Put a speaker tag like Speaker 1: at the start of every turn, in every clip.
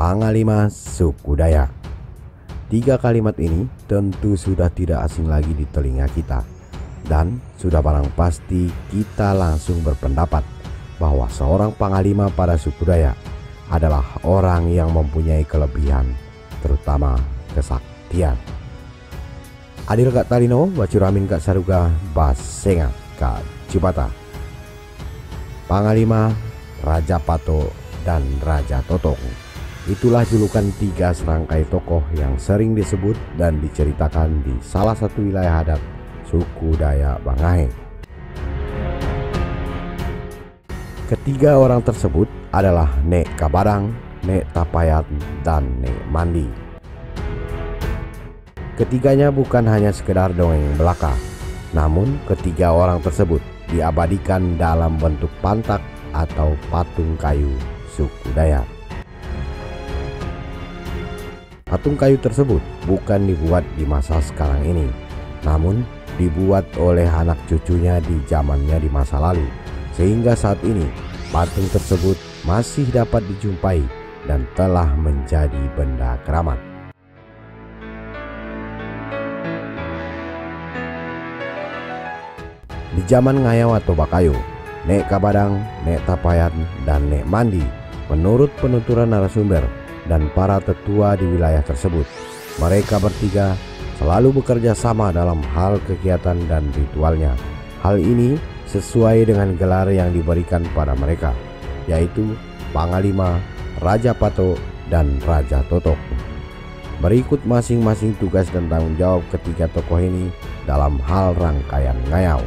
Speaker 1: Panglima Suku Dayak. Tiga kalimat ini tentu sudah tidak asing lagi di telinga kita, dan sudah barang pasti kita langsung berpendapat bahwa seorang panglima pada suku Dayak adalah orang yang mempunyai kelebihan, terutama kesaktian. Adil Kak Talino, Bacuramin Kak Saruga, Basenga Kak Cibata. Panglima, Raja Pato, dan Raja Totong. Itulah julukan tiga serangkai tokoh yang sering disebut dan diceritakan di salah satu wilayah adat suku Dayak Bangahe. Ketiga orang tersebut adalah Nek Kabadang, Nek Tapayat, dan Nek Mandi. Ketiganya bukan hanya sekedar dongeng belaka, namun ketiga orang tersebut diabadikan dalam bentuk pantak atau patung kayu suku Dayak. Patung kayu tersebut bukan dibuat di masa sekarang ini, namun dibuat oleh anak cucunya di zamannya di masa lalu, sehingga saat ini patung tersebut masih dapat dijumpai dan telah menjadi benda keramat. Di zaman Ngayau atau Bakayo, Nek Kabadang, Nek Tapayat, dan Nek Mandi menurut penuturan narasumber dan para tetua di wilayah tersebut, mereka bertiga selalu bekerja sama dalam hal kegiatan dan ritualnya. Hal ini sesuai dengan gelar yang diberikan pada mereka, yaitu Panglima, Raja Pato, dan Raja Totok. Berikut masing-masing tugas dan tanggung jawab ketiga tokoh ini dalam hal rangkaian Ngayau.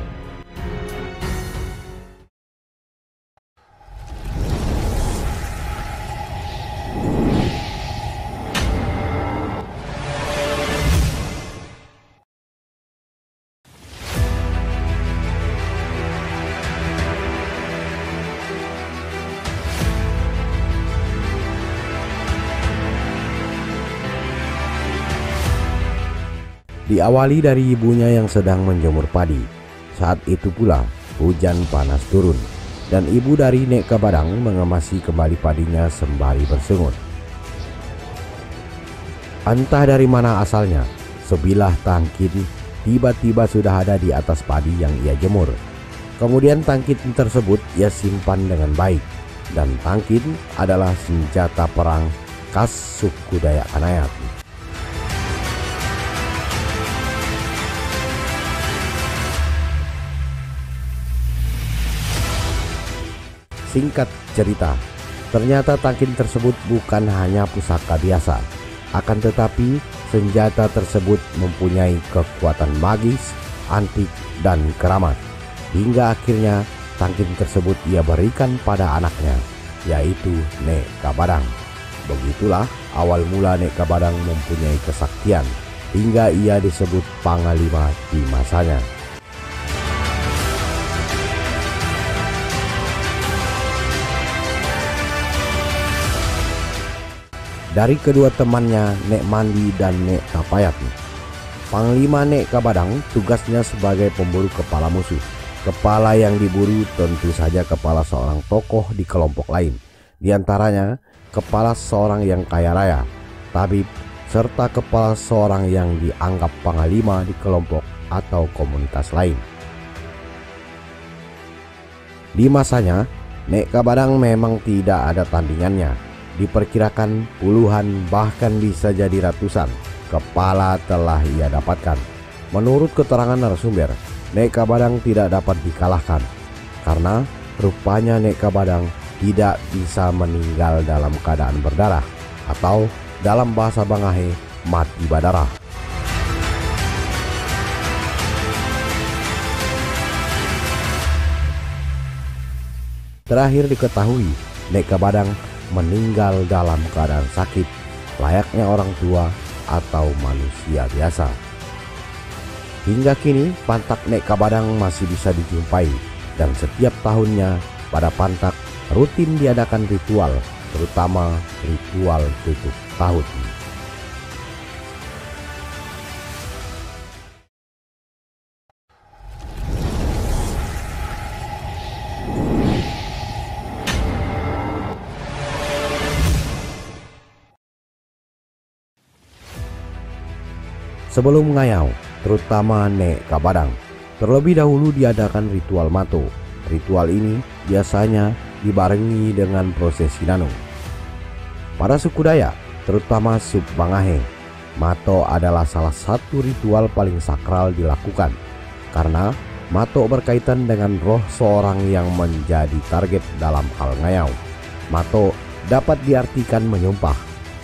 Speaker 1: Diawali dari ibunya yang sedang menjemur padi. Saat itu pula hujan panas turun, dan ibu dari Nek Kabadang mengemasi kembali padinya sembari bersungut. Entah dari mana asalnya, sebilah tangkin tiba-tiba sudah ada di atas padi yang ia jemur. Kemudian tangkin tersebut ia simpan dengan baik, dan tangkin adalah senjata perang khas suku Dayak Kanayat. Singkat cerita, ternyata tangkin tersebut bukan hanya pusaka biasa, akan tetapi senjata tersebut mempunyai kekuatan magis, antik, dan keramat. Hingga akhirnya tangkin tersebut ia berikan pada anaknya, yaitu Nek Kabadang. Begitulah awal mula Nek Kabadang mempunyai kesaktian, hingga ia disebut panglima di masanya. Dari kedua temannya, Nek Mandi dan Nek Tapayat, Panglima Nek Kabadang tugasnya sebagai pemburu kepala musuh. Kepala yang diburu tentu saja kepala seorang tokoh di kelompok lain, di antaranya kepala seorang yang kaya raya, tabib, serta kepala seorang yang dianggap panglima di kelompok atau komunitas lain. Di masanya, Nek Kabadang memang tidak ada tandingannya. Diperkirakan puluhan bahkan bisa jadi ratusan kepala telah ia dapatkan. Menurut keterangan narasumber, Nek Kabadang tidak dapat dikalahkan karena rupanya Nek Kabadang tidak bisa meninggal dalam keadaan berdarah, atau dalam bahasa Bangahe mati badarah. Terakhir diketahui, Nek Kabadang meninggal dalam keadaan sakit, layaknya orang tua atau manusia biasa. Hingga kini pantak Nek Kabadang masih bisa dijumpai, dan setiap tahunnya pada pantak rutin diadakan ritual, terutama ritual tutup tahun. Sebelum ngayau, terutama Nek Kabadang, terlebih dahulu diadakan ritual mato. Ritual ini biasanya dibarengi dengan prosesi nanung. Pada suku Dayak, terutama sub Bangahe, mato adalah salah satu ritual paling sakral dilakukan karena mato berkaitan dengan roh seorang yang menjadi target dalam hal ngayau. Mato dapat diartikan menyumpah,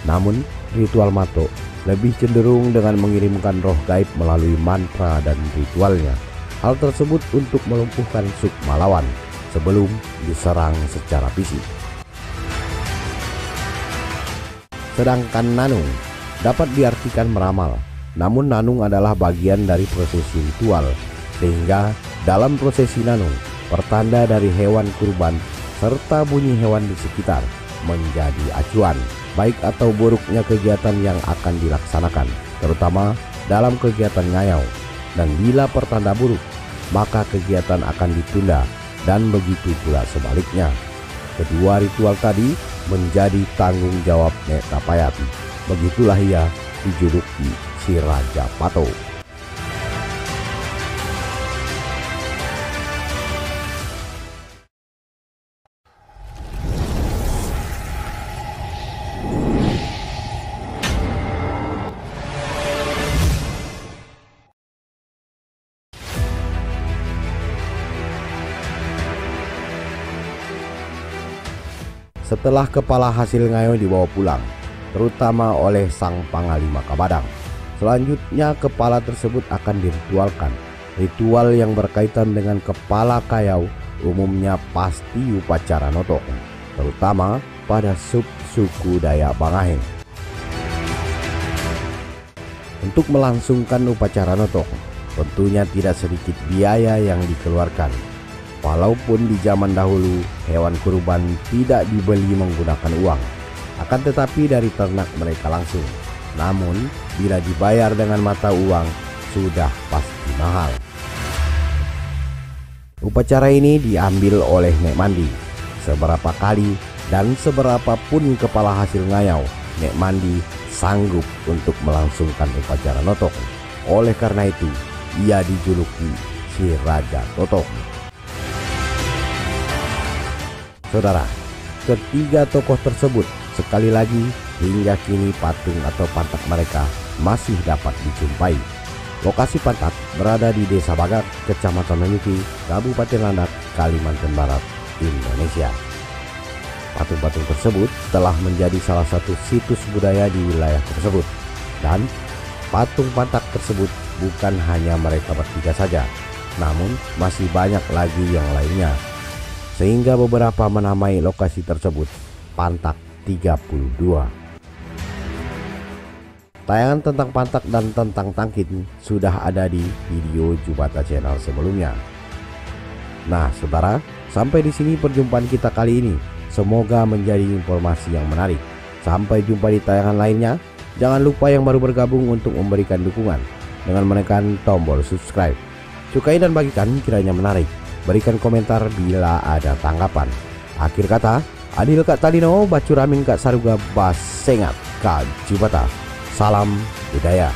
Speaker 1: namun ritual mato lebih cenderung dengan mengirimkan roh gaib melalui mantra dan ritualnya. Hal tersebut untuk melumpuhkan sukma lawan sebelum diserang secara fisik. Sedangkan nanung dapat diartikan meramal, namun nanung adalah bagian dari prosesi ritual, sehingga dalam prosesi nanung, pertanda dari hewan kurban serta bunyi hewan di sekitar menjadi acuan, baik atau buruknya kegiatan yang akan dilaksanakan, terutama dalam kegiatan ngayau. Dan bila pertanda buruk, maka kegiatan akan ditunda, dan begitu pula sebaliknya. Kedua ritual tadi menjadi tanggung jawab Nek Tapayat. Begitulah ia dijuluki si Raja Pato. Setelah kepala hasil ngayau dibawa pulang, terutama oleh sang panglima Kabadang, selanjutnya kepala tersebut akan diritualkan. Ritual yang berkaitan dengan kepala kayau umumnya pasti upacara notok, terutama pada suku Dayak Bangahe. Untuk melangsungkan upacara notok, tentunya tidak sedikit biaya yang dikeluarkan. Walaupun di zaman dahulu hewan kurban tidak dibeli menggunakan uang, akan tetapi dari ternak mereka langsung. Namun bila dibayar dengan mata uang sudah pasti mahal. Upacara ini diambil oleh Nek Mandi. Seberapa kali dan seberapa pun kepala hasil ngayau, Nek Mandi sanggup untuk melangsungkan upacara notok. Oleh karena itu ia dijuluki si Raja Totok. Saudara, ketiga tokoh tersebut sekali lagi hingga kini patung atau pantak mereka masih dapat dijumpai. Lokasi pantak berada di Desa Bagak, Kecamatan Memiki, Kabupaten Landak, Kalimantan Barat, Indonesia. Patung-patung tersebut telah menjadi salah satu situs budaya di wilayah tersebut. Dan patung pantak tersebut bukan hanya mereka bertiga saja, namun masih banyak lagi yang lainnya. Sehingga beberapa menamai lokasi tersebut Pantak 32. Tayangan tentang pantak dan tentang tangkin sudah ada di video Jubata Channel sebelumnya. Nah, saudara, sampai di sini perjumpaan kita kali ini. Semoga menjadi informasi yang menarik. Sampai jumpa di tayangan lainnya. Jangan lupa yang baru bergabung untuk memberikan dukungan dengan menekan tombol subscribe. Sukai dan bagikan kiranya menarik. Berikan komentar bila ada tanggapan. Akhir kata, adil Kak Talino, bacuramin Kak Saruga, basengat Kak Jubata. Salam budaya.